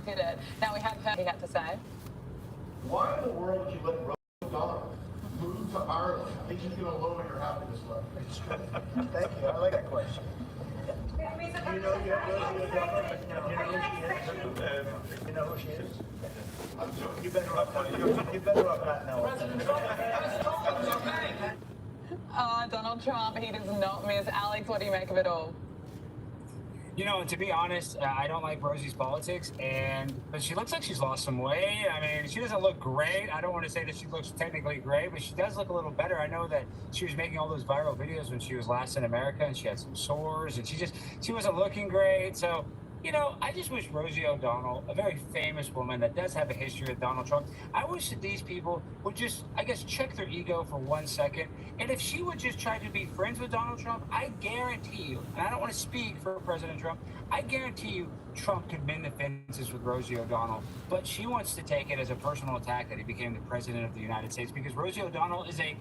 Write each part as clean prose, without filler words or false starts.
Trump did it. Now we have heard what he had to say. Why in the world did you let Rosie O'Donnell move to Ireland? I think she's going to lower your happiness level. Thank you. I like that question. You know you have Rosie O'Donnell? You know who she is? I'm joking. You better off not know. Donald Trump, he does not miss. Alex, what do you make of it all? You know, to be honest, I don't like Rosie's politics, but she looks like she's lost some weight. I mean, she doesn't look great. I don't want to say that she looks technically great, but she does look a little better. I know that she was making all those viral videos when she was last in America, and she had some sores, and she wasn't looking great. So, you know, I just wish Rosie O'Donnell, a very famous woman that does have a history with Donald Trump, I wish that these people would just, I guess, check their ego for 1 second. And if she would just try to be friends with Donald Trump, I guarantee you, and I don't want to speak for President Trump, I guarantee you Trump could mend the fences with Rosie O'Donnell. But she wants to take it as a personal attack that he became the president of the United States, because Rosie O'Donnell is a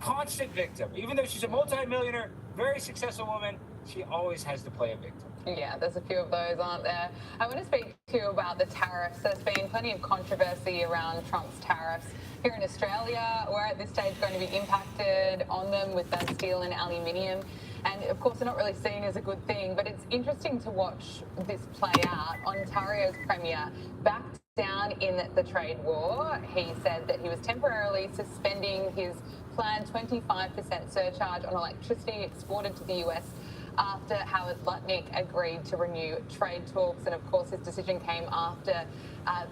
constant victim. Even though she's a multimillionaire, very successful woman, she always has to play a victim. Yeah, there's a few of those, aren't there? I want to speak to you about the tariffs. There's been plenty of controversy around Trump's tariffs. Here in Australia, we're at this stage going to be impacted on them with steel and aluminium. And of course, they're not really seen as a good thing, but it's interesting to watch this play out. Ontario's Premier backed down in the trade war. He said that he was temporarily suspending his planned 25% surcharge on electricity exported to the US after Howard Lutnick agreed to renew trade talks. And of course, his decision came after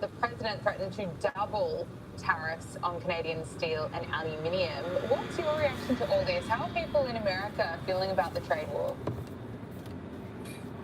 the president threatened to double tariffs on Canadian steel and aluminium. What's your reaction to all this? How are people in America feeling about the trade war?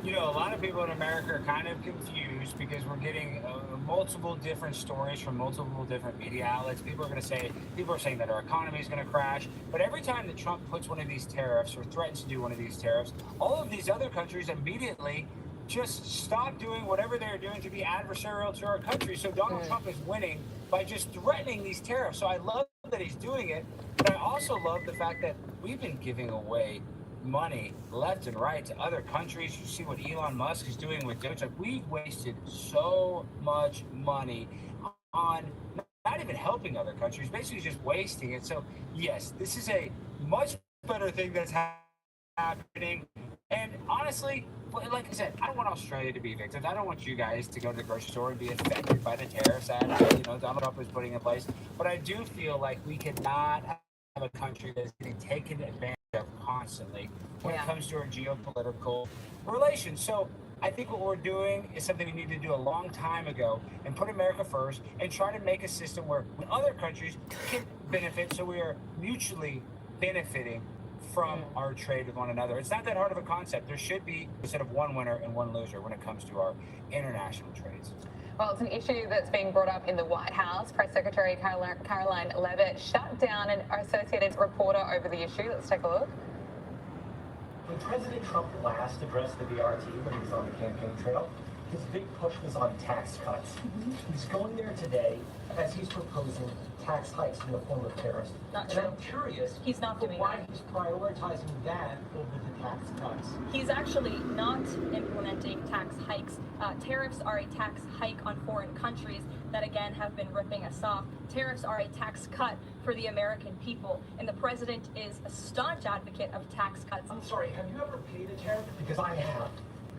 You know, a lot of people in America are kind of confused because we're getting multiple different stories from multiple different media outlets. People are saying that our economy is going to crash. But every time that Trump puts one of these tariffs or threatens to do one of these tariffs, all of these other countries immediately just stop doing whatever they're doing to be adversarial to our country. So Donald Trump is winning by just threatening these tariffs. So I love that he's doing it. But I also love the fact that we've been giving away money left and right to other countries. You see what Elon Musk is doing with Doge. Like, we've wasted so much money on not even helping other countries, basically just wasting it. So yes, this is a much better thing that's happening. And honestly, like I said, I don't want Australia to be victims. I don't want you guys to go to the grocery store and be affected by the tariffs that Donald Trump is putting in place. But I do feel like we cannot have a country that's getting taken advantage of constantly when it comes to our geopolitical relations. So I think what we're doing is something we need to do a long time ago and put America first and try to make a system where other countries can benefit, so we are mutually benefiting from our trade with one another. It's not that hard of a concept. There should be, instead of one winner and one loser when it comes to our international trades. Well, it's an issue that's being brought up in the White House. Press Secretary Karoline Leavitt shut down an Associated reporter over the issue. Let's take a look. When President Trump last addressed the BRT when he was on the campaign trail, his big push was on tax cuts. He's going there today as he's proposing tax hikes in the form of tariffs. Not and true. I'm curious He's not doing why that. he's prioritizing that over the tax cuts. He's actually not implementing tax hikes. Tariffs are a tax hike on foreign countries that, again, have been ripping us off. Tariffs are a tax cut for the American people, and the president is a staunch advocate of tax cuts. I'm sorry, have you ever paid a tariff? Because I have.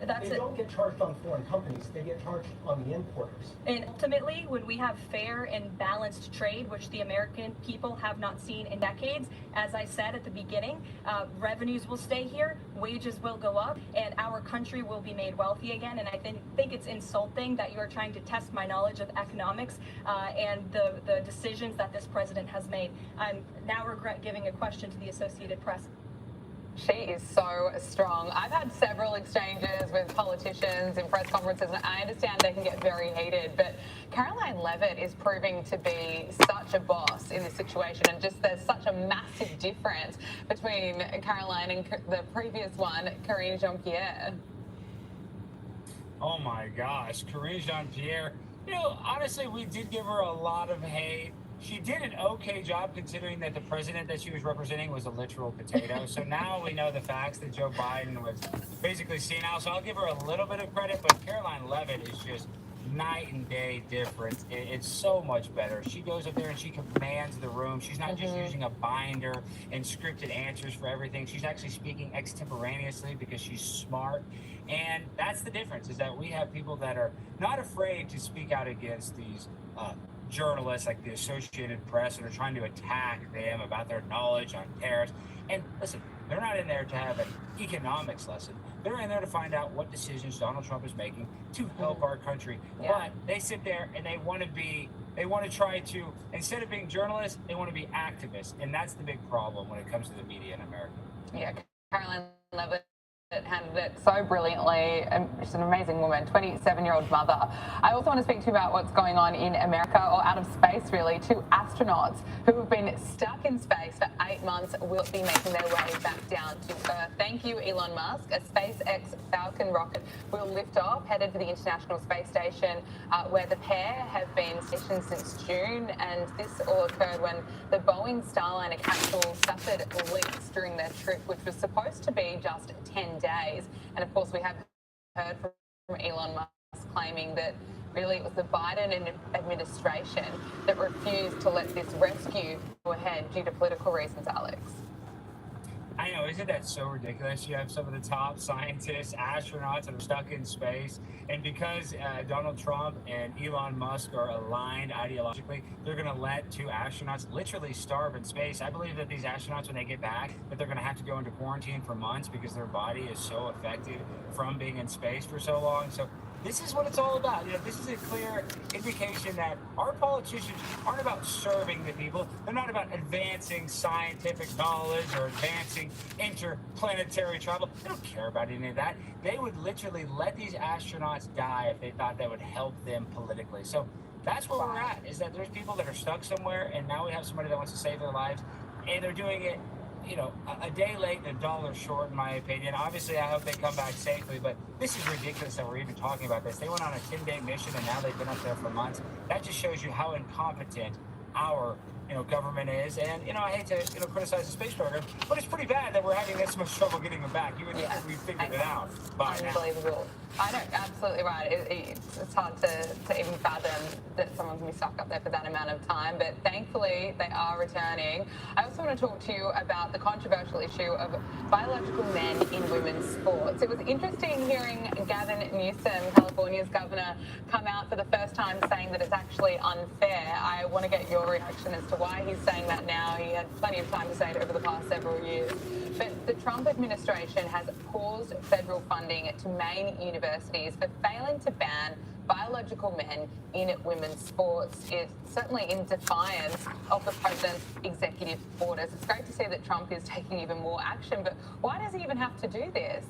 That's They it. don't get charged on foreign companies, they get charged on the importers. And ultimately, when we have fair and balanced trade, which the American people have not seen in decades, as I said at the beginning, revenues will stay here, wages will go up, and our country will be made wealthy again. And I think it's insulting that you are trying to test my knowledge of economics and the decisions that this president has made. I now regret giving a question to the Associated Press. She is so strong. I've had several exchanges with politicians in press conferences, and I understand they can get very heated, but Karoline Leavitt is proving to be such a boss in this situation, and just there's such a massive difference between Karoline and the previous one, Karine Jean-Pierre. Oh my gosh, Karine Jean-Pierre. You know, honestly, we did give her a lot of hate. She did an okay job considering that the president that she was representing was a literal potato. So now we know the facts that Joe Biden was basically senile. So I'll give her a little bit of credit, but Karoline Leavitt is just night and day difference. It's so much better. She goes up there and she commands the room. She's not just using a binder and scripted answers for everything. She's actually speaking extemporaneously because she's smart. And that's the difference, is that we have people that are not afraid to speak out against these journalists like the Associated Press that are trying to attack them about their knowledge on tariffs. And listen, they're not in there to have an economics lesson. They're in there to find out what decisions Donald Trump is making to help our country. Yeah. But they sit there and they want to try to, instead of being journalists, they want to be activists. And that's the big problem when it comes to the media in America. Yeah, Caroline Levitt handled it so brilliantly. And she's an amazing woman, 27-year-old mother. I also want to speak to you about what's going on in America, or out of space really. 2 astronauts who have been stuck in space for 8 months will be making their way back down to Earth. Thank you, Elon Musk. A SpaceX Falcon rocket will lift off, headed for the International Space Station, where the pair have been stationed since June. And this all occurred when the Boeing Starliner capsule suffered leaks during their trip, which was supposed to be just 10 days. And of course, we have heard from Elon Musk claiming that really it was the Biden administration that refused to let this rescue go ahead due to political reasons, Alex. I know, isn't that so ridiculous? You have some of the top scientists, astronauts that are stuck in space, and because Donald Trump and Elon Musk are aligned ideologically, they're going to let 2 astronauts literally starve in space. I believe that these astronauts, when they get back, that they're going to have to go into quarantine for months because their body is so affected from being in space for so long. So this is what it's all about. You know, this is a clear indication that our politicians aren't about serving the people. They're not about advancing scientific knowledge or advancing interplanetary travel. They don't care about any of that. They would literally let these astronauts die if they thought that would help them politically. So that's where we're at, is that there's people that are stuck somewhere, and now we have somebody that wants to save their lives, and they're doing it, you know, a day late and $1 short, in my opinion. Obviously, I hope they come back safely, but this is ridiculous that we're even talking about this. They went on a 10-day mission, and now they've been up there for months. That just shows you how incompetent our government is. And, I hate to, criticize the space program, but it's pretty bad that we're having this much trouble getting them back. You would think we figured it out by now. Unbelievable. I know, absolutely right. It's hard to even fathom that someone can be stuck up there for that amount of time, but thankfully they are returning. I also want to talk to you about the controversial issue of biological men in women's sports. It was interesting hearing Gavin Newsom, California's governor, come out for the first time saying that it's actually unfair. I want to get your reaction as to why he's saying that now. He had plenty of time to say it over the past several years. But the Trump administration has paused federal funding to Maine universities for failing to ban biological men in women's sports. It's certainly in defiance of the president's executive orders. It's great to see that Trump is taking even more action, but why does he even have to do this?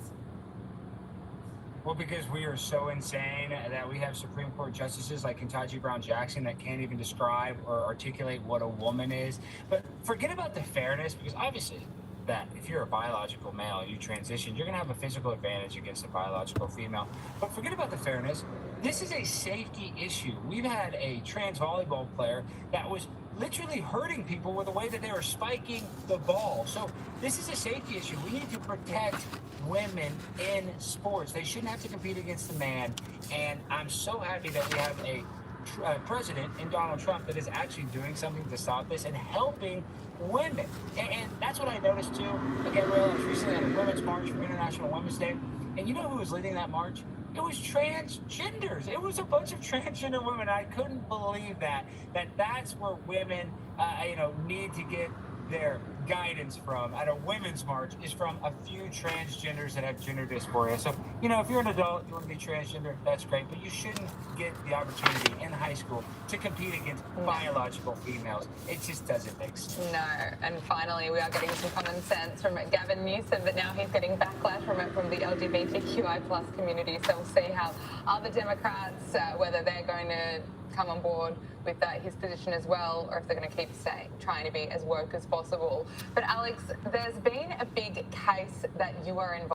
Well, because we are so insane that we have Supreme Court justices like Ketanji Brown Jackson that can't even describe or articulate what a woman is. But forget about the fairness, because obviously that if you're a biological male and you transition, you're going to have a physical advantage against a biological female. But forget about the fairness. This is a safety issue. We've had a trans volleyball player that was literally hurting people with the way that they were spiking the ball. So this is a safety issue. We need to protect women in sports. They shouldn't have to compete against the man. And I'm so happy that we have a president in Donald Trump that is actually doing something to stop this and helping women. And that's what I noticed too. Gabrielle, I was recently at a women's march for International Women's Day. And you know who was leading that march? It was transgenders. It was a bunch of transgender women. I couldn't believe that's where women, need to get their guidance from at a women's march, is from a few transgenders that have gender dysphoria. So, if you're an adult, you want to be transgender, that's great, but you shouldn't get the opportunity in high school to compete against biological females. It just doesn't make sense. No. And finally, we are getting some common sense from Gavin Newsom, but now he's getting backlash from it from the LGBTQI plus community. So we'll see how other Democrats, whether they're going to come on board with his position as well, or if they're going to keep trying to be as woke as possible. But Alex, there's been a big case that you are involved